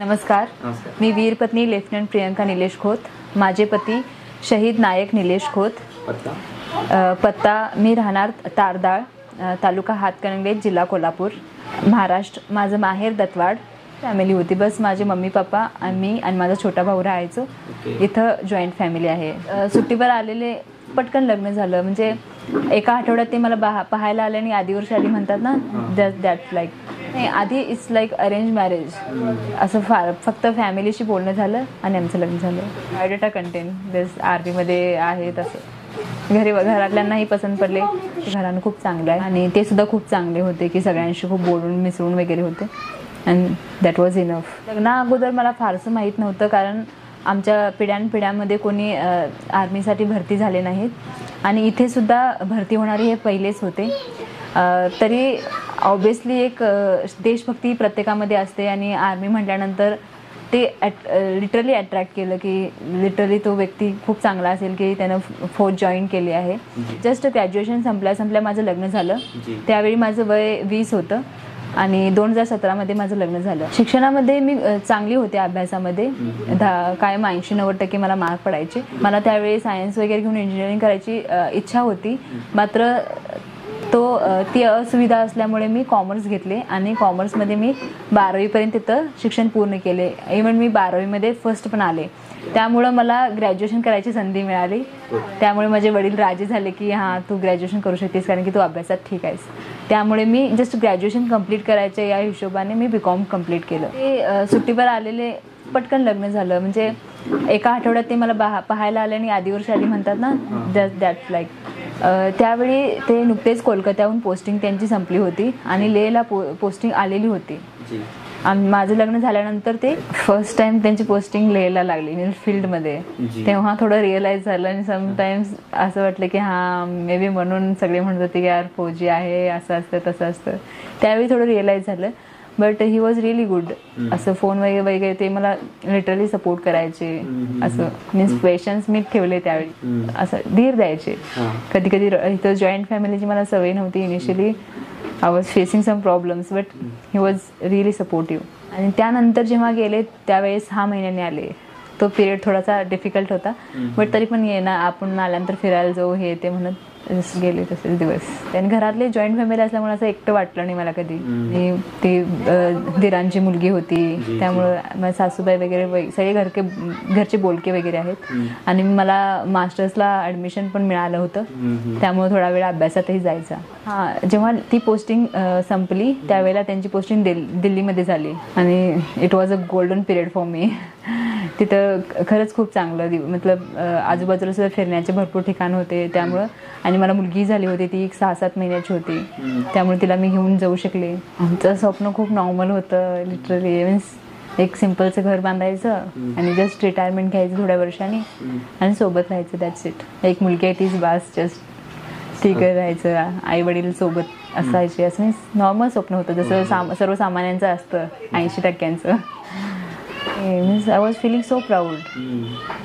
नमस्कार. मी वीरपत्नी लेफ्टनंट प्रियंका निलेश खोत. माझे पती शहीद नायक निलेश खोत. पत्ता मी राहणार तारदाळ, तालुका हातकणंगले, जिल्हा कोल्हापूर, महाराष्ट्र. माझं माहेर दत्तवाड. फॅमिली होती, बस माझे मम्मी पप्पा मी आणि माझा छोटा भाऊ राहायचो. इथं जॉईंट फॅमिली आहे. सुट्टीवर आलेले, पटकन लग्न झालं. म्हणजे एका आठवड्यात ते मला पाहायला आले आणि आधी वर्ष आधी म्हणतात ना, दॅट्स लाईक नाही, आधी इट्स लाईक अरेंज मॅरेज. असं फक्त फॅमिलीशी बोलणं झालं आणि आमचं लग्न झालं. बायोडेटा कंटेंट बेस आर्मीमध्ये आहे तसं. घरातल्यांनाही पसंत पडले. घरानं खूप चांगलं आहे आणि ते सुद्धा खूप चांगले होते की सगळ्यांशी खूप बोलून मिसळून वगैरे होते. And that was enough. लग्ना अगोदर मला फारसं माहीत नव्हतं, कारण आमच्या पिढ्यानपिढ्यांमध्ये कोणी आर्मीसाठी भरती झाले नाहीत आणि इथे सुद्धा भरती होणारे हे पहिलेच होते. तरी ऑब्वियसली एक देशभक्ती प्रत्येकामध्ये असते आणि आर्मी म्हटल्यानंतर ते लिटरली अट्रॅक्ट केलं की लिटरली तो व्यक्ती खूप चांगला असेल की त्यानं फौज जॉईन केली आहे. जस्ट ग्रॅज्युएशन संपल्या माझं लग्न झालं. त्यावेळी माझं वय 20 होतं आणि 2017मध्ये माझं लग्न झालं. शिक्षणामध्ये मी चांगली होते. अभ्यासामध्ये कायम 80-90% मला मार्क पडायचे. मला त्यावेळी सायन्स वगैरे घेऊन इंजिनिअरिंग करायची इच्छा होती. मात्र ती असुविधा असल्यामुळे मी कॉमर्स घेतले आणि कॉमर्समध्ये मी 12वीपर्यंत तिथं शिक्षण पूर्ण केले. इव्हन मी 12वीमध्ये फर्स्ट पण आले. त्यामुळं मला ग्रॅज्युएशन करायची संधी मिळाली. त्यामुळे माझे वडील राजी झाले की हां, तू ग्रॅज्युएशन करू शकतेस कारण की तू अभ्यासात ठीक आहेस. त्यामुळे मी जस्ट ग्रॅज्युएशन कंप्लीट करायच्या या हिशोबाने मी BCom कंप्लीट केलं. ते सुट्टीवर आलेले, पटकन लग्न झालं. म्हणजे एका आठवड्यात ते मला पाहायला आले आणि आधी वर्ष आधी म्हणतात ना, दॅट्स लाईक त्यावेळी ते नुकतेच कोलकात्याहून पोस्टिंग त्यांची संपली होती आणि लेहला पोस्टिंग आलेली होती. माझं लग्न झाल्यानंतर ते फर्स्ट टाइम त्यांची पोस्टिंग लेहला लागली, म्हणजे फील्डमध्ये. तेव्हा थोडं रिअलाइज झालं आणि समटाईम्स असं वाटलं की हां, मे बी म्हणून सगळे म्हणत होते की यार फौजी आहे, असं असतं तसं असतं. त्यावेळी थोडं रिअलाइज झालं. But he was really good. असं फोन वगैरे ते मला लिटरली सपोर्ट करायचे. असं मीन्स क्वेश्चन्स मी ठेवले त्यावेळी. असं धीर द्यायचे. कधी कधी इथं जॉईंट फॅमिलीची मला सवय नव्हती. Initially I was facing some problems, but he was really supportive. आणि त्यानंतर जेव्हा गेले त्यावेळेस 6 महिन्यांनी आले. तो पिरियड थोडासा डिफिकल्ट होता, बट तरी पण आपण आल्यानंतर फिरायला जाऊ हे ते म्हणत गेले तसेच दिवस. आणि घरातले जॉईंट फॅमिली असल्यामुळे असं एकटं वाटलं नाही मला कधी. ती दिरांची मुलगी होती, त्यामुळं माझे सासूबाई वगैरे सगळे घरचे बोलके वगैरे आहेत. आणि मला मास्टर्सला ॲडमिशन पण मिळालं होतं, त्यामुळे थोडा वेळ अभ्यासातही जायचा. हां, जेव्हा ती पोस्टिंग संपली त्यावेळेला त्यांची पोस्टिंग दिल्लीमध्ये झाली आणि it was a golden period for me. तिथं खरंच खूप चांगलं, मतलब आजूबाजूला सुद्धा फिरण्याचे भरपूर ठिकाण होते. त्यामुळं आणि मला मुलगी झाली होती, ती 6-7 महिन्याची होती. त्यामुळे तिला मी घेऊन जाऊ शकले. आमचं स्वप्न खूप नॉर्मल होतं. लिटरली मीन्स एक सिम्पलचं घर बांधायचं आणि जस्ट रिटायरमेंट घ्यायचं थोड्या वर्षांनी आणि सोबत राहायचं. That's it. एक मुलगी आहे तीच बास, जस्ट ठीक आहे राहायचं, आई वडील सोबत असायचे. असं मीन्स नॉर्मल स्वप्न होतं, जसं सर्वसामान्यांचं असतं 80%. Means I was feeling so proud.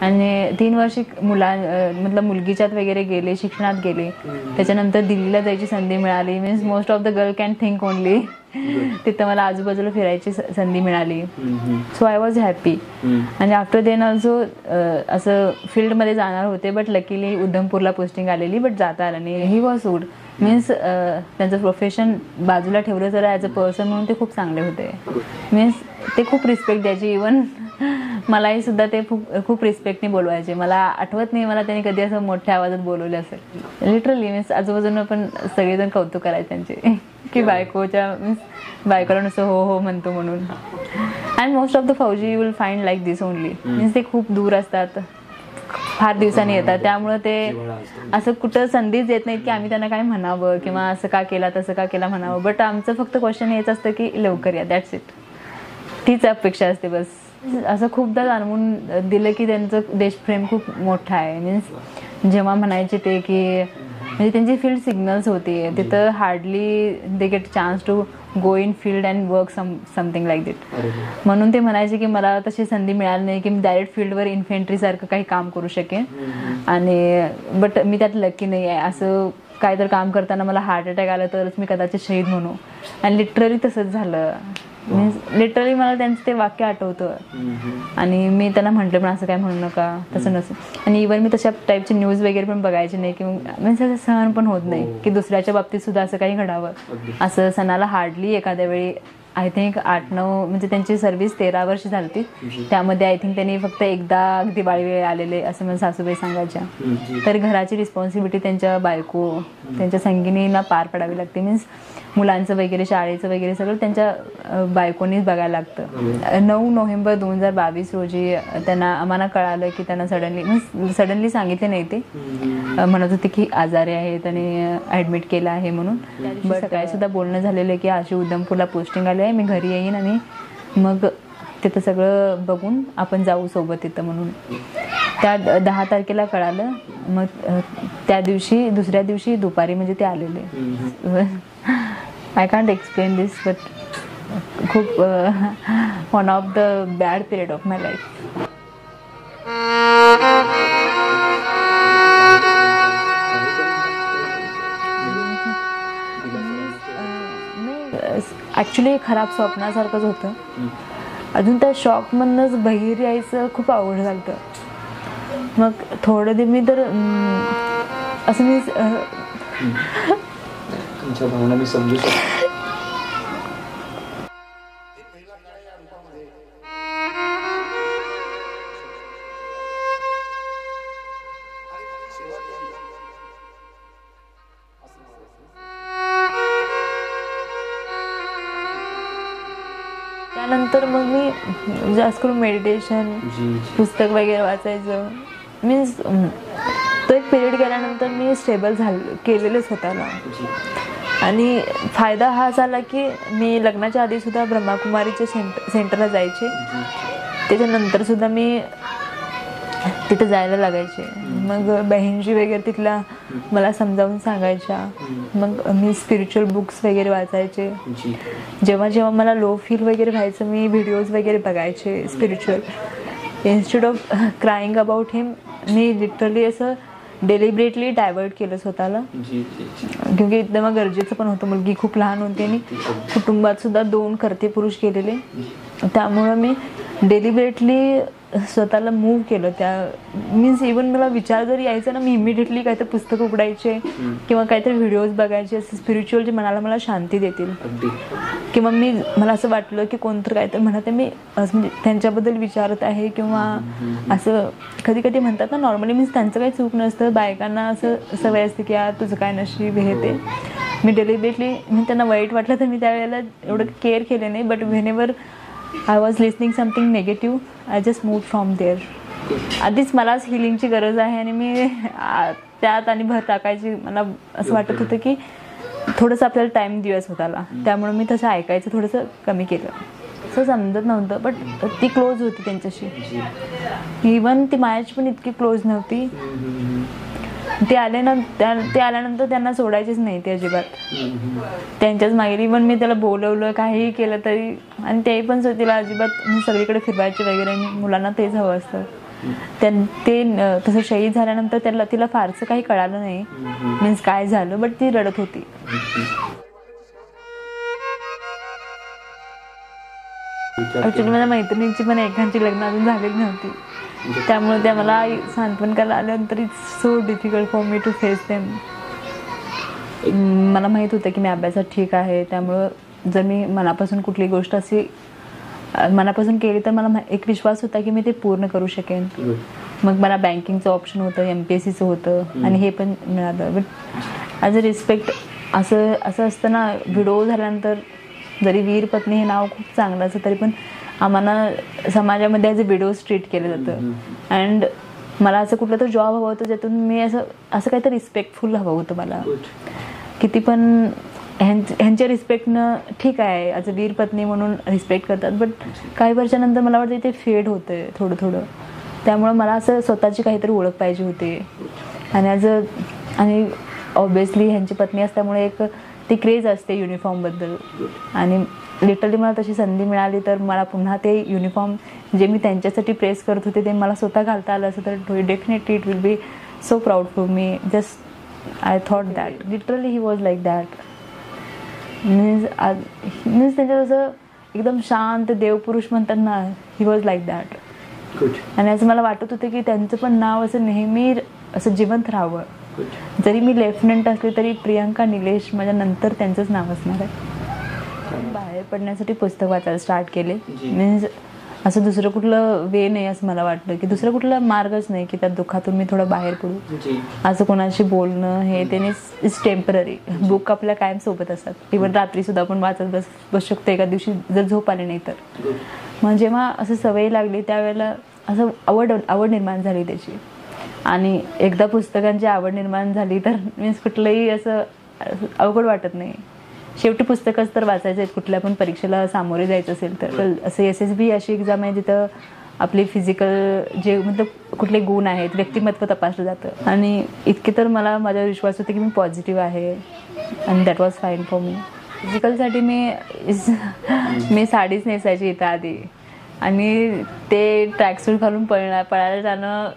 आणि 3 वर्ष मतलब मुलगीच्यात वगैरे गेले, शिक्षणात गेले. त्याच्यानंतर दिल्लीला जायची संधी मिळाली. Means most of the girl can think only. तिथं मला आजूबाजूला फिरायची संधी मिळाली. So I was happy. आणि आफ्टर देन ऑल्सो असं फील्डमध्ये जाणार होते, बट लकीली उधमपूरला पोस्टिंग आलेली, बट जाता आलं नाही. He was good. मीन्स त्यांचं प्रोफेशन बाजूला ठेवलं तर ॲज अ पर्सन म्हणून ते खूप चांगले होते. मीन्स ते खूप रिस्पेक्ट द्यायचे. इवन मलाही सुद्धा ते खूप रिस्पेक्टने बोलवायचे. मला आठवत नाही मला त्यांनी कधी असं मोठ्या आवाजात बोलवले असेल. लिटरली मीन्स आजूबाजूनं पण सगळेजण कौतुक करायचे त्यांचे की बायकोला नुसतं हो हो म्हणतो म्हणून. अँड मोस्ट ऑफ द फौजी you will find like this only. Means ते खूप दूर असतात, फार दिवसांनी येतात. त्यामुळं ते असं कुठं संधीच देत नाहीत की आम्ही त्यांना काय म्हणावं किंवा असं का केला तसं का केला म्हणावं. बट आमचं फक्त क्वेश्चन हेच असतं की लवकर या, दॅट्स इट. तीच अपेक्षा असते बस. असं खूपदा जाणवून दिलं की त्यांचं देशप्रेम खूप मोठं आहे. मीन्स जेव्हा म्हणायचे ते की म्हणजे त्यांची फील्ड सिग्नल्स होती, तिथं hardly they get chance to go in field and work something like that. म्हणून ते म्हणायचे की मला तशी संधी मिळाली नाही की मी डायरेक्ट फील्डवर इन्फेंट्रीसारखं काही काम करू शकेन. आणि बट मी त्यात लकी नाही आहे. असं काय तर काम करताना मला हार्ट अटॅक आला तरच मी कदाचित शहीद म्हणू. आणि लिटरली तसंच झालं. मीन्स लिटरली मला त्यांचं ते वाक्य आठवतं आणि मी त्यांना म्हटलं पण असं काय म्हणू नका, तसं नसं. आणि इव्हन मी तशा टाईपची न्यूज वगैरे पण बघायची नाही की मीन्स असं सहन पण होत नाही की दुसऱ्याच्या बाबतीत सुद्धा असं काही घडावं. असं सणाला हार्डली एखाद्या वेळी आय थिंक 8-9 म्हणजे त्यांची सर्व्हिस 13 वर्ष झाली, त्यामध्ये आय थिंक त्यांनी फक्त एकदा दिवाळी वेळ आलेले असं मला सासूबाई सांगायच्या. तर घराची रिस्पॉन्सिबिलिटी त्यांच्या बायको त्यांच्या संगिनीला पार पडावी लागते. मीन्स मुलांचं वगैरे शाळेचं वगैरे सगळं त्यांच्या बायकोनीच बघायला लागतं. 9 नोव्हेंबर 2022 रोजी त्यांना आम्हाला कळालं की त्यांना सडनली सांगितले नाही, ते म्हणत होते की आजारी आहेत आणि ॲडमिट केलं आहे म्हणून. बट सकाळी सुद्धा बोलणं झालेलं की अशी उधमपूरला पोस्टिंग आली आहे, मी घरी येईन आणि मग तिथं सगळं बघून आपण जाऊ सोबत तिथं म्हणून. त्या 10 तारखेला कळालं. मग त्या दिवशी दुसऱ्या दिवशी दुपारी म्हणजे ते आलेले. I can't explain this but खूप one of the bad period of my life. Actually खराब स्वप्नासारखंच होतं. अजून त्या शॉकमधनंच बाहेर यायचं खूप अवघड झालं. मग थोडं मी तर असं मी तुमच्या भावना मी समजू शकतो. त्यानंतर मग मी जास्त करून मेडिटेशन पुस्तक वगैरे वाचायचं. मीन्स तो एक पिरियड गेल्यानंतर मी स्टेबल केलेलं स्वतःला. आणि फायदा हा झाला की मी लग्नाच्या आधी सुद्धा ब्रह्माकुमारीच्या सेंटरला जायचे, त्याच्यानंतर सुद्धा मी तिथं जायला लागायचे. मग बहीणजी वगैरे तिथल्या मला समजावून सांगायच्या. मग मी स्पिरिच्युअल बुक्स वगैरे वाचायचे. जेव्हा जेव्हा मला लो फील वगैरे व्हायचं मी व्हिडिओज वगैरे बघायचे spiritual. Instead of crying about him me literally असं डेलिब्रेटली डायवर्ट केलं स्वतःला. क्योंकि तेव्हा गरजेचं पण होतं. मुलगी खूप लहान होती आणि कुटुंबात सुद्धा 2 कर्ते पुरुष केलेले. त्यामुळं मी डेलिब्रेटली स्वतःला मूव्ह केलं. त्या मीन्स इव्हन मला विचार जरी यायचा ना, मी इमिडिएटली काहीतरी पुस्तक उघडायचे किंवा काहीतरी व्हिडिओज बघायचे असं स्पिरिच्युअल जे मनाला मला शांती देतील. किंवा मला असं वाटलं की कोणतं काहीतरी म्हणत आहे, मी म्हणजे त्यांच्याबद्दल विचारत आहे किंवा असं कधी कधी म्हणतात ना नॉर्मली. मीन्स त्यांचं काही चूक नसतं, बायकांना असं सवय असते की यार तुझं काय नशीब हे ते. मी डेलिब्रेटली मी त्यांना वाईट वाटलं तर मी त्यावेळेला एवढं केअर केले नाही. But whenever I was listening something negative I just move from there. आधीच मलाच हिलिंगची गरज आहे आणि मी त्यात आणि भर टाकायची. मला असं वाटत होतं की थोडंसं आपल्याला टाईम देऊया स्वतःला. त्यामुळे मी तसं ऐकायचं थोडंसं कमी केलं. असं समजत नव्हतं बट ती क्लोज होती त्यांच्याशी. इवन ती माझ्याशी पण इतकी क्लोज नव्हती. ते आल्यानंतर त्यांना सोडायचेच नाही ते अजिबात. त्यांच्याच मागे इव्हन मी त्याला बोलवलं काहीही केलं तरी आणि तेही पण तिला अजिबात सगळीकडे फिरवायचे वगैरे. मुलांना तेच हवं असतं. ते तसं शहीद झाल्यानंतर तिला फारसं काही कळालं नाही मीन्स काय झालं. बट ती रडत होती. ऍक्च्युली माझ्या मैत्रिणींची पण एकांची लग्न अजून झालेली नव्हती. त्यामुळे त्या मला सांत्वन करायला आल्यानंतर it's so difficult for me to face them. मला माहीत होतं की मी अभ्यासात ठीक आहे. त्यामुळं जर मी मनापासून कुठली गोष्ट अशी मनापासून केली तर मला एक विश्वास होता की मी ते पूर्ण करू शकेन. मग मला बँकिंगचं ऑप्शन होतं, MPSCचं होतं आणि हे पण मिळालं. बट ॲज अ रिस्पेक्ट असं असतं ना, व्हिडिओ झाल्यानंतर जरी वीर पत्नी हे नाव खूप चांगलं असतं तरी पण आम्हाला समाजामध्ये ॲज अ विडोज ट्रीट केलं जातं. अँड मला असं कुठलं तर जॉब हवं होतं ज्यातून मी असं काहीतरी रिस्पेक्टफुल हवं होतं मला. किती पण ह्यांच्या रिस्पेक्टनं ठीक आहे ॲज अ वीर पत्नी म्हणून रिस्पेक्ट करतात. बट काही वर्षानंतर मला वाटतं ते फेड होतं थोडं थोडं. त्यामुळं मला असं स्वतःची काहीतरी ओळख पाहिजे होती. आणि ऑब्वियसली ह्यांची पत्नी असल्यामुळे एक ती क्रेज असते युनिफॉर्मबद्दल. आणि लिटरली मला तशी संधी मिळाली तर मला पुन्हा ते युनिफॉर्म जे मी त्यांच्यासाठी प्रेस करत होते ते मला स्वतः घालता आलं असं तर definitely it will be so proud for me. Just I thought that literally he was like that. Means त्यांचं असं एकदम शांत देवपुरुष म्हणतात ना, he was like that. Good. आणि असं मला वाटत होतं की त्यांचं पण नाव असं नेहमी असं जिवंत राहावं. जरी मी लेफ्टनंट असले तरी प्रियांका निलेश माझ्या नंतर त्यांचंच नाव असणार आहे. बाहेर पडण्यासाठी पुस्तक वाचायला स्टार्ट केले. मीन्स असं दुसरं कुठलं वे नाही असं मला वाटलं, की दुसरा कुठला मार्गच नाही की त्या दुःखातून मी थोडं बाहेर पडू. असं कोणाशी बोलणं हे त्याने इज टेम्पररी. बुक आपल्या कायम सोबत असतात. इव्हन रात्री सुद्धा आपण वाचत बसू शकतो एका दिवशी जर झोप आली नाही तर. मग जेव्हा असं सवय लागली त्यावेळेला असं आवड निर्माण झाली त्याची. आणि एकदा पुस्तकांची आवड निर्माण झाली तर मीन्स कुठलंही असं अवघड वाटत नाही. शेवटी पुस्तकच तर वाचायचं आहेत. कुठल्या पण परीक्षेला सामोरे जायचं असेल तर. असं SSB अशी एक्झाम आहे जिथं आपली फिजिकल जे मतलब कुठले गुण आहेत, व्यक्तिमत्व तपासलं जातं. आणि इतके तर मला माझ्यावर विश्वास होते की मी पॉझिटिव्ह आहे. आणि that was fine for me. फिजिकलसाठी मी साडीच नेसायची इथं आधी. आणि ते ट्रॅकसूट घालून पळायला जाणं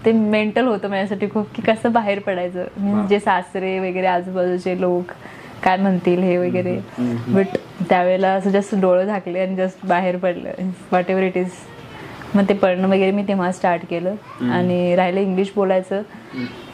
ते मेंटल होतं माझ्यासाठी खूप, की कसं बाहेर पडायचं. मीन्स जे सासरे वगैरे आजूबाजूचे लोक काय म्हणतील हे वगैरे. बट त्यावेळेला असं जस्ट डोळं झाकले आणि जस्ट बाहेर पडलं, वॉट एव्हर इट इज. मग ते पडणं वगैरे मी तेव्हा स्टार्ट केलं. आणि राहिलं इंग्लिश बोलायचं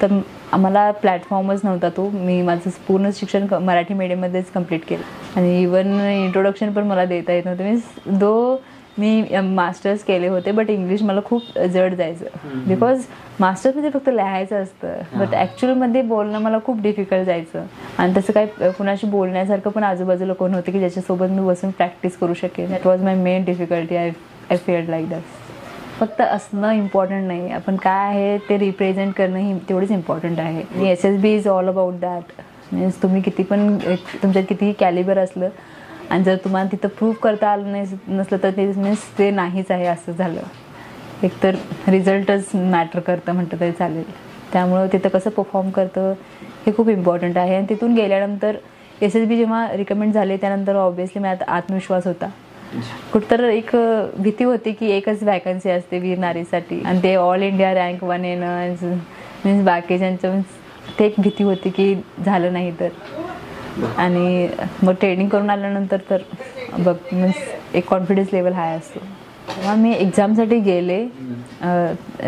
तर आम्हाला प्लॅटफॉर्मच नव्हता तो. मी माझं पूर्ण शिक्षण मराठी मीडियममध्येच कम्प्लीट केलं. आणि इवन इंट्रोडक्शन पण मला देता येत नव्हतं. मीन्स दो मी मास्टर्स केले होते बट इंग्लिश मला खूप जड जायचं. बिकॉज मास्टर्समध्ये फक्त लिहायचं असतं बट ॲक्च्युअलमध्ये बोलणं मला खूप डिफिकल्ट जायचं. आणि तसं काय कुणाशी बोलण्यासारखं पण आजूबाजूला कोण होतं की ज्याच्यासोबत मी बसून प्रॅक्टिस करू शकेन. That was my main difficulty. I field like that. फक्त असणं इम्पॉर्टंट नाही, आपण काय आहे ते रिप्रेझेंट करणं ही तेवढीच इम्पॉर्टंट आहे. आणि SSB is all about that. Means तुम्ही किती पण तुमच्यात कितीही कॅलिबर असलं आणि जर तुम्हाला तिथं प्रूव्ह करता आलं नसलं तर ते मीन्स ते नाहीच आहे असं झालं. एकतर रिझल्टच मॅटर करतं म्हटलं तरी चालेल. त्यामुळं तिथं कसं परफॉर्म करतं हे खूप इम्पॉर्टंट आहे. आणि तिथून गेल्यानंतर SSB जेव्हा रिकमेंड झाले त्यानंतर ऑब्व्हियसली माझ्यात आत्मविश्वास होता. कुठतर एक भीती होती की एकच वॅकन्सी असते वीर नारीसाठी आणि ते ऑल इंडिया रँक 1 येणं मीन्स बाकीच्यांचं मीन्स ते एक भीती होती की झालं नाही तर. आणि मग ट्रेनिंग करून आल्यानंतर तर बघ मीन्स एक कॉन्फिडन्स लेवल हाय असतो. तेव्हा मी एक्झामसाठी गेले.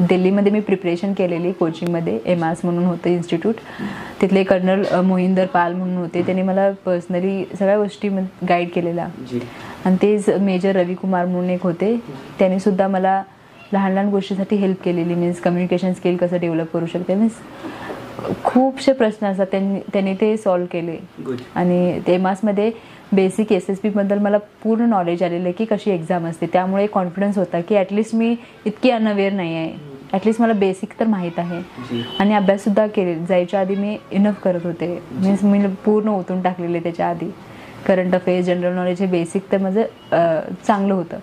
दिल्लीमध्ये मी प्रिपरेशन केलेली कोचिंगमध्ये. एमास म्हणून होतं इन्स्टिट्यूट. तिथले कर्नल मोहिंदर पाल म्हणून होते. त्यांनी मला पर्सनली सगळ्या गोष्टी गाईड केलेल्या. आणि तेच मेजर रविकुमार म्हणून एक होते. त्यांनी सुद्धा मला लहान लहान गोष्टीसाठी हेल्प केलेली. मीन्स कम्युनिकेशन स्किल कसं डेव्हलप करू शकते. मीन्स खूपसे प्रश्न असतात त्यांनी ते सॉल्व्ह केले. आणि एमासमध्ये बेसिक SSB बद्दल मला पूर्ण नॉलेज आलेलं आहे की कशी एक्झाम असते. त्यामुळे कॉन्फिडन्स होता की ॲटलिस्ट मी इतकी अनअवेअर नाही आहे. ॲटलिस्ट मला बेसिक तर माहीत आहे. आणि अभ्याससुद्धा केले. जायच्या आधी मी इनफ करत होते. मीन्स मी पूर्ण ओतून टाकलेले त्याच्या आधी. करंट अफेअर्स, जनरल नॉलेज हे बेसिक तर माझं चांगलं होतं.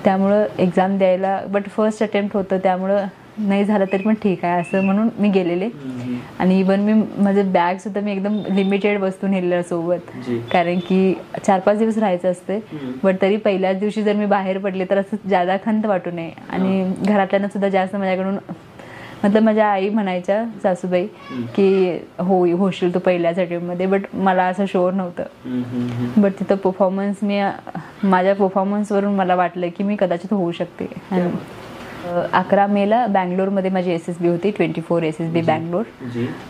त्यामुळं एक्झाम द्यायला बट फर्स्ट अटेम्प्ट होतं त्यामुळं नाही झालं तरी पण ठीक आहे असं म्हणून मी गेलेले. आणि इवन मी माझं बॅगसुद्धा मी एकदम लिमिटेड वस्तू नेलेल्या सोबत. कारण की 4-5 दिवस राहायचं असते. बट तरी पहिल्याच दिवशी जर मी बाहेर पडले तर असं जादा खंत वाटू नये. आणि घरातल्यांना सुद्धा जास्त माझ्याकडून मतलब माझ्या आई म्हणायच्या सासूबाई की होशील तू पहिल्याच अटेम्प्टमध्ये. बट मला असं शुअर नव्हतं. बट तिथं परफॉर्मन्स माझ्या परफॉर्मन्सवरून मला वाटलं की मी कदाचित होऊ शकते. आणि 11 मेला बँगलोरमध्ये माझी SSB होती. 24 SSB बँगलोर.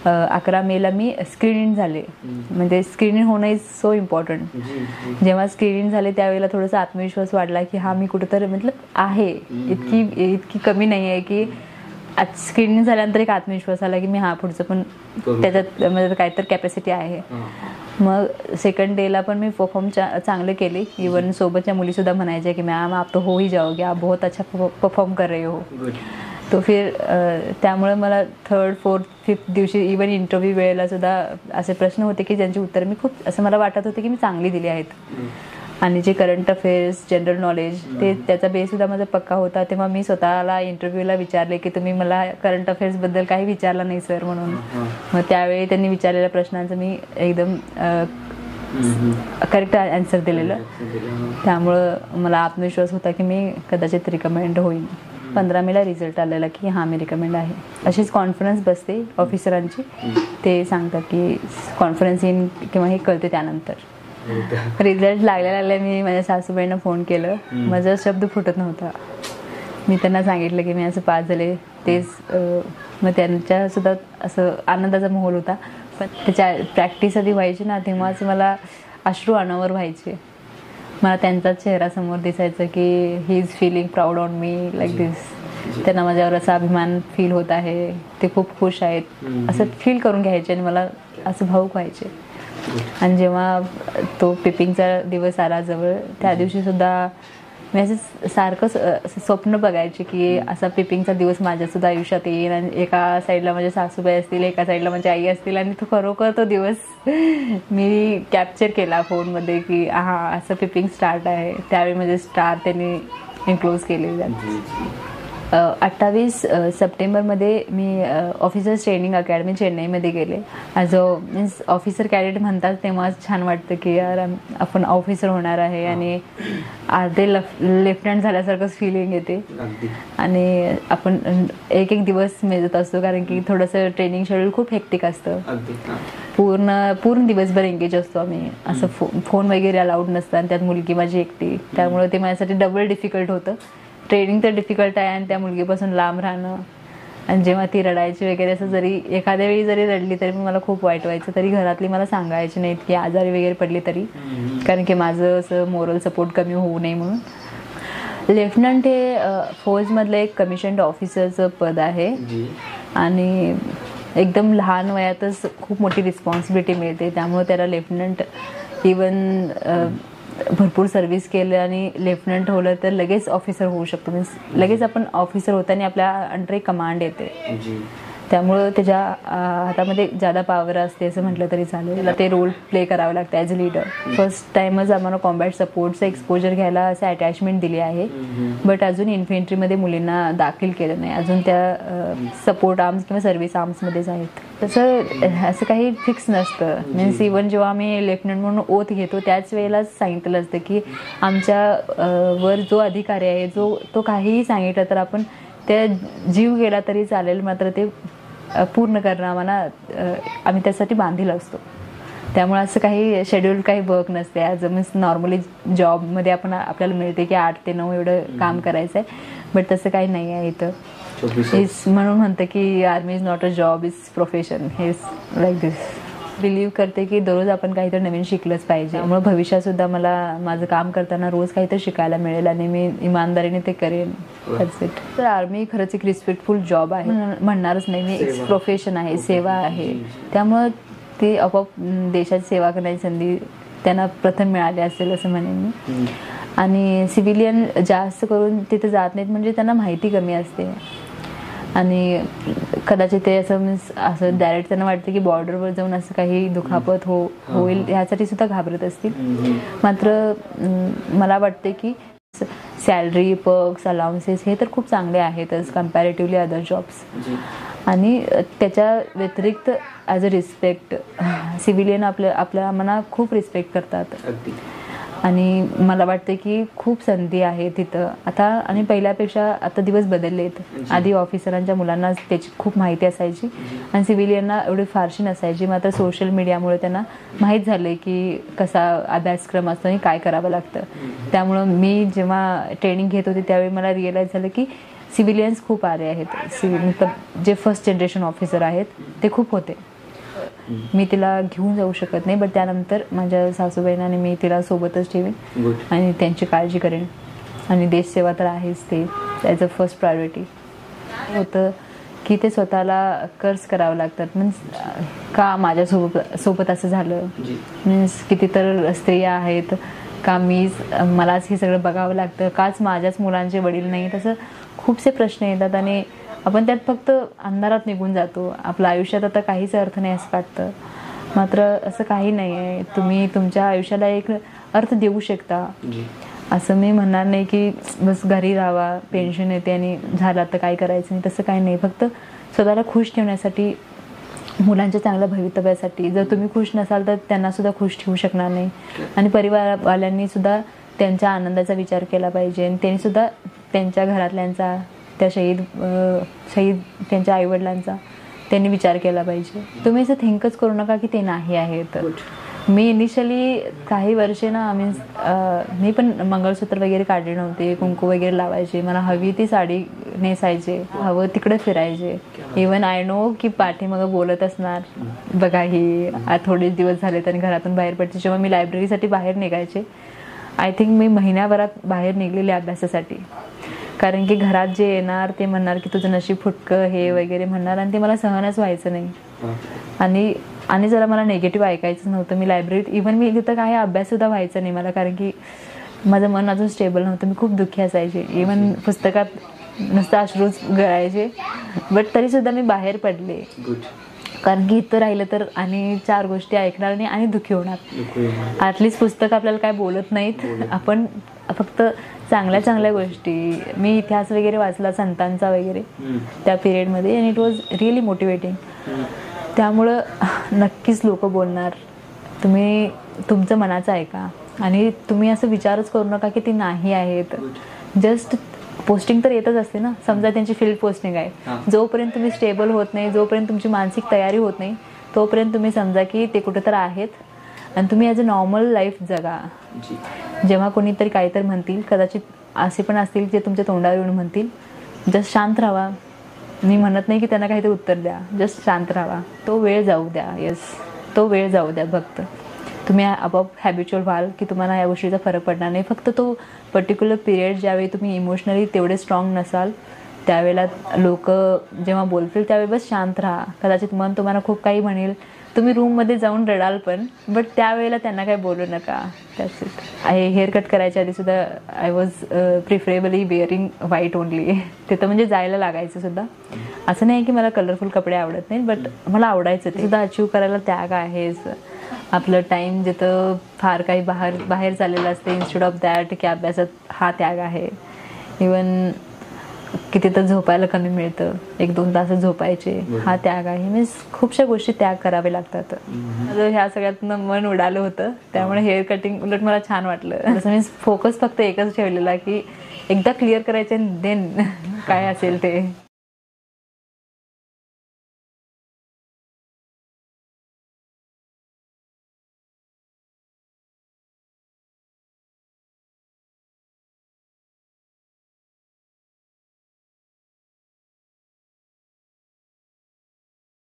11 मेला मी स्क्रीन इन झाले. म्हणजे स्क्रीन इन होणं इज सो इम्पॉर्टंट. जेव्हा स्क्रीन इन झाले त्यावेळेला थोडासा आत्मविश्वास वाढला की हा मी कुठंतरी मतलब आहे, इतकी कमी नाही आहे की स्क्रीन इन झाल्यानंतर एक आत्मविश्वास आला की मी पुढचं पण त्याच्यात म्हणजे काहीतरी कॅपॅसिटी आहे. मग सेकंड डेला पण मी परफॉर्म चांगले केले. इवन सोबतच्या मुलीसुद्धा म्हणायच्या की मॅम आप तो हो ही जाओगे, आप बहुत अच्छा परफॉर्म कर रहे हो. तो फिर त्यामुळे मला 3rd, 4th, 5th दिवशी इवन इंटरव्ह्यू वेळेला सुद्धा असे प्रश्न होते की ज्यांची उत्तर मी खूप असं मला वाटत होते की मी चांगली दिली आहेत. आणि जे करंट अफेअर्स, जनरल नॉलेज ते त्याचा बेससुद्धा माझा पक्का होता. तेव्हा मी स्वतःला इंटरव्ह्यूला विचारले की तुम्ही मला करंट अफेअर्सबद्दल काही विचारलं नाही सर म्हणून. मग त्यावेळी त्यांनी विचारलेल्या प्रश्नांचं मी एकदम करेक्ट आन्सर दिलेलं. त्यामुळं मला आत्मविश्वास होता की मी कदाचित रिकमेंड होईन. 15 मेला रिझल्ट आलेला की हां मी रिकमेंड आहे. अशीच कॉन्फरन्स बसते ऑफिसरांची. ते सांगतात की कॉन्फरन्स येईन किंवा हे कळते त्यानंतर. रिझल्ट लागल्या मी माझ्या सासूबाईंना फोन केलं. माझा शब्द फुटत नव्हता. मी त्यांना सांगितलं की मी असं पास झाले. तेच मग त्यांच्या सुद्धा असं आनंदाचा माहोल होता. पण त्याच्या प्रॅक्टिस आधी व्हायची ना, तेव्हाच मला अश्रू अनावर व्हायचे. मला त्यांचाच चेहरा समोर दिसायचं की he is feeling proud on me like this. त्यांना माझ्यावर असा अभिमान फील होत आहे, ते खूप खुश आहेत असं फील करून घ्यायचे आणि मला असं भावूक व्हायचे. आणि जेव्हा तो पिपिंगचा दिवस आला जवळ, त्या दिवशी सुद्धा मी असं सारखं स्वप्न बघायचे की असा पिपिंगचा दिवस माझ्यासुद्धा आयुष्यात येईल आणि एका साईडला माझ्या सासूबाई असतील, एका साईडला माझी आई असतील आणि तो खरोखर तो दिवस मी कॅप्चर केला फोनमध्ये की हा असं पिपिंग स्टार्ट आहे. त्यावेळी माझे स्टार त्यांनी एन्क्लोज केले. 28 सप्टेंबरमध्ये मी ऑफिसर्स ट्रेनिंग अकॅडमी चेन्नईमध्ये गेले. As a means officer cadet म्हणतात तेव्हाच छान वाटतं की यार आपण ऑफिसर होणार आहे आणि अर्धे लेफ्टनंट झाल्यासारखंच फिलिंग येते. आणि आपण एक एक दिवस मेजत असतो कारण की थोडंसं ट्रेनिंग शेड्यूल खूप हेक्टिक असतं. पूर्ण दिवसभर एंगेज असतो आम्ही. असं फोन वगैरे अलाउड नसतं आणि त्यात मुलगी माझी एकटी, त्यामुळे ते माझ्यासाठी डबल डिफिकल्ट होतं. ट्रेनिंग तर डिफिकल्ट आहे आणि त्या मुलगीपासून लांब राहणं. आणि जेव्हा ती रडायची वगैरे असं जरी एखाद्या वेळी जरी रडली तरी मला खूप वाईट व्हायचं. तरी घरातली मला सांगायची नाहीत की आजारी वगैरे पडली तरी, कारण की माझं असं मोरल सपोर्ट कमी होऊ नये म्हणून. लेफ्टनंट हे फौजमधलं एक कमिशन्ड ऑफिसरचं पद आहे आणि एकदम लहान वयातच खूप मोठी रिस्पॉन्सिबिलिटी मिळते. त्यामुळे त्याला लेफ्टनंट इवन भरपूर सर्व्हिस केलं आणि लेफ्टनंट होलं तर लगेच ऑफिसर होऊ शकतो. मीन्स लगेच आपण ऑफिसर होताना आपल्या अंडर एक कमांड येते. त्यामुळं त्याच्या हातामध्ये ज्यादा पॉवर असते असं म्हटलं तरी चालेल. त्याला ते रोल प्ले करावं लागतं ॲज अ लीडर. फर्स्ट टाइमच आम्हाला कॉम्बॅट सपोर्टचं एक्सपोजर घ्यायला असं अटॅचमेंट दिली आहे. बट अजून इन्फेंट्रीमध्ये मुलींना दाखल केलं नाही. अजून त्या सपोर्ट आर्म्स किंवा सर्व्हिस आर्म्समध्येच आहेत. तसं असं काही फिक्स नसतं. मीन्स इवन जेव्हा आम्ही लेफ्टनंट म्हणून ओथ घेतो त्याच वेळेलाच सांगितलं असतं की आमच्या वर जो अधिकारी आहे तो काहीही सांगितलं तर आपण त्या जीव गेला तरी चालेल, मात्र ते पूर्ण करणं आम्ही त्यासाठी बांधील असतो. त्यामुळे असं काही शेड्यूल काही वर्क नसते. ॲज अ मीन्स नॉर्मली जॉबमध्ये आपल्याला मिळते की 8 ते 9 एवढं काम करायचं आहे. बट तसं काही नाही आहे इथं. म्हणून म्हणतं की army is not a job, is profession. हे इज लाईक दिस. बिलीव्ह करते की दररोज आपण काहीतरी नवीन शिकलंच पाहिजे. त्यामुळे भविष्यात सुद्धा मला माझं काम करताना रोज काहीतरी शिकायला मिळेल आणि मी इमानदारीने ते करेन. तर आर्मी खरंच एक रिस्पेक्टफुल जॉब आहे म्हणणारच नाही मी. एक प्रोफेशन आहे, सेवा आहे. त्यामुळं ती आपोआप देशाची सेवा करण्याची संधी त्यांना प्रथम मिळाली असेल असं म्हणेन मी. आणि सिव्हिलियन जास्त करून तिथे जात नाहीत म्हणजे त्यांना माहिती कमी असते आणि कदाचित ते असं मीन्स असं डायरेक्ट त्यांना वाटतं की बॉर्डरवर जाऊन असं काही दुखापत होईल ह्यासाठी सुद्धा घाबरत असतील. मात्र मला वाटते की सॅलरी, पर्क्स, अलाउन्सेस हे तर खूप चांगले आहेतच कम्पॅरेटिव्हली अदर जॉब्स. आणि त्याच्या व्यतिरिक्त ॲज अ रिस्पेक्ट सिव्हिलियन आपल्या मना खूप रिस्पेक्ट करतात. आणि मला वाटतं की खूप संधी आहे तिथं आता. आणि पहिल्यापेक्षा आता दिवस बदललेत. आधी ऑफिसरांच्या मुलांना त्याची खूप माहिती असायची आणि सिव्हिलियनना एवढी फारशी नसायची. मात्र सोशल मीडियामुळे त्यांना माहीत झालं की कसा अभ्यासक्रम असतो आणि काय करावं लागतं. त्यामुळं मी जेव्हा ट्रेनिंग घेत होते त्यावेळी मला रिअलाईज झालं की सिव्हिलियन्स खूप आले आहेत. मतलब जे फर्स्ट जनरेशन ऑफिसर आहेत ते खूप होते. मी तिला घेऊन जाऊ शकत नाही, बट त्यानंतर माझ्या सासूबाईंना मी तिला सोबतच ठेवीन आणि त्यांची काळजी करेन. आणि देशसेवा तर आहेच, ते ॲज अ फर्स्ट प्रायोरिटी होतं की ते स्वतःला कर्ज करावं लागतात. मीन्स का माझ्यासोबत असं झालं. मीन्स किती तर स्त्रिया आहेत का मलाच हे सगळं बघावं लागतं, काच माझ्याच मुलांचे वडील नाही. तसं खूपसे प्रश्न येतात आणि आपण त्यात फक्त अंधारात निघून जातो. आपल्या आयुष्यात आता काहीच अर्थ नाही असं वाटतं. मात्र असं काही नाही आहे. तुम्ही तुमच्या आयुष्याला एक अर्थ देऊ शकता. असं मी म्हणणार नाही की बस घरी राहावा, पेन्शन येते आणि झालं तर काय करायचं नाही, तसं काही नाही. फक्त स्वतःला खुश ठेवण्यासाठी, मुलांच्या चांगल्या भवितव्यासाठी. जर तुम्ही खुश नसाल तर त्यांना सुद्धा खुश ठेवू शकणार नाही. आणि परिवारवाल्यांनी सुद्धा त्यांच्या आनंदाचा विचार केला पाहिजे आणि त्यांनी सुद्धा त्यांच्या घरातल्यांचा, त्या शहीद त्यांच्या आईवडिलांचा त्यांनी विचार केला पाहिजे. तुम्ही असं थिंकच करू नका की ते नाही आहेत. मी इनिशियली काही वर्षे ना मी पण मंगळसूत्र वगैरे काढले नव्हते, कुंकू वगैरे लावायचे, मला हवी ती साडी नेसायचे, हवं तिकडे फिरायचे. इवन आय नो की पाठीमागं बोलत असणार, बघा ही थोडे दिवस झाले तर घरातून बाहेर पडते. जेव्हा मी लायब्ररीसाठी बाहेर निघायचे, आय थिंक मी महिन्याभरात बाहेर निघलेले अभ्यासासाठी. कारण की घरात जे येणार ते म्हणणार की तुझं नशीब फुटकं हे वगैरे म्हणणार, आणि ते मला सहनच व्हायचं नाही. आणि जरा मला निगेटिव्ह ऐकायचं नव्हतं. मी लायब्ररीत इव्हन मी तिथं काही अभ्यास सुद्धा व्हायचा नाही मला, कारण की माझं मन अजून स्टेबल नव्हतं. मी खूप दुःखी असायचे. इव्हन पुस्तकात नुसतं अश्रूच गळायचे. बट तरीसुद्धा मी बाहेर पडले, कारण की इथं राहिलं तर आणि 4 गोष्टी ऐकणार नाही आणि दुःखी होणार. ॲटलिस्ट पुस्तक आपल्याला काय बोलत नाहीत, आपण फक्त चांगल्या चांगल्या गोष्टी. मी इतिहास वगैरे वाचला संतांचा वगैरे त्या पिरियडमध्ये, आणि इट वॉज रिअली मोटिवेटिंग. त्यामुळं नक्कीच लोक बोलणार, तुम्ही तुमचं मनाचं ऐका, आणि तुम्ही असं विचारच करू नका की ती नाही आहेत. जस्ट पोस्टिंग तर येतच असते ना, समजा त्यांची फील्ड पोस्टिंग आहे, जोपर्यंत तुम्ही स्टेबल होत नाही, जोपर्यंत तुमची मानसिक तयारी होत नाही, तोपर्यंत तुम्ही समजा की ते कुठं तर आहेत, आणि तुम्ही ॲज अ नॉर्मल लाईफ जगा. जेव्हा कोणीतरी काहीतरी म्हणतील, कदाचित असे पण असतील जे तुमच्या तोंडावर येऊन म्हणतील, जस्ट शांत राहा. मी म्हणत नाही की त्यांना काहीतरी उत्तर द्या, जस्ट शांत राहा. तो वेळ जाऊ द्या. तो वेळ जाऊ द्या. फक्त तुम्ही आपोआप हॅबिच्युअल व्हाल की तुम्हाला या गोष्टीचा फरक पडणार नाही. फक्त तो पर्टिक्युलर पिरियड ज्यावेळी तुम्ही इमोशनली तेवढे स्ट्रॉंग नसाल, त्यावेळेला लोक जेव्हा बोलतील त्यावेळी बस शांत राहा. कदाचित मन तुम्हाला खूप काही म्हणेल, तुम्ही रूममध्ये जाऊन रडाल पण, बट त्यावेळेला त्यांना काही बोलू नका. त्याच इट. हेअर कट करायच्या आधी सुद्धा I was preferably wearing white only. तिथं म्हणजे जायला लागायचं सुद्धा. असं नाही की मला कलरफुल कपडे आवडत नाहीत, बट मला आवडायचं. ते सुद्धा अचीव करायला त्याग आहेच. आपलं टाईम जिथं फार काही बाहेर चाललेलं असते, इन्स्टेड ऑफ दॅट की अभ्यासात, हा त्याग आहे. इवन की तिथं झोपायला कमी मिळतं, 1-2 तास झोपायचे, हा त्याग आहे. मीन्स खूपशा गोष्टी त्याग करावे लागतात. ह्या सगळ्यातनं मन उडालं होतं, त्यामुळे हेअर कटिंग उलट मला छान वाटलं. तसं मीन्स फोकस फक्त एकच ठेवलेला की एकदा क्लिअर करायचे, देन काय असेल ते.